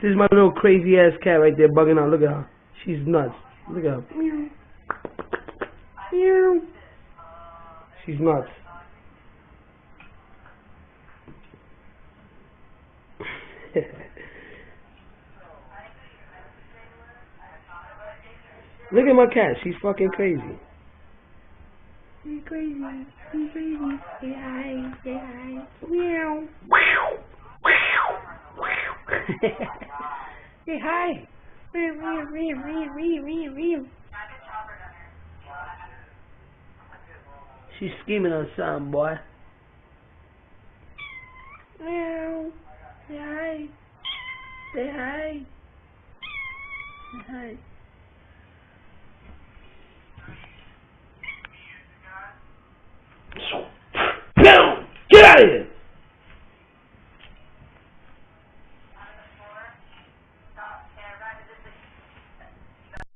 This is my little crazy ass cat right there bugging out. Look at her. She's nuts. Look at her. Meow. Meow. She's nuts. Look at my cat. She's fucking crazy. She's crazy. She's crazy. Say hi. Say hi. Meow. Say hi. Meow, meow, meow, meow, meow, meow. She's scheming on something, boy. Meow. Say hi. Say hi. Say hi.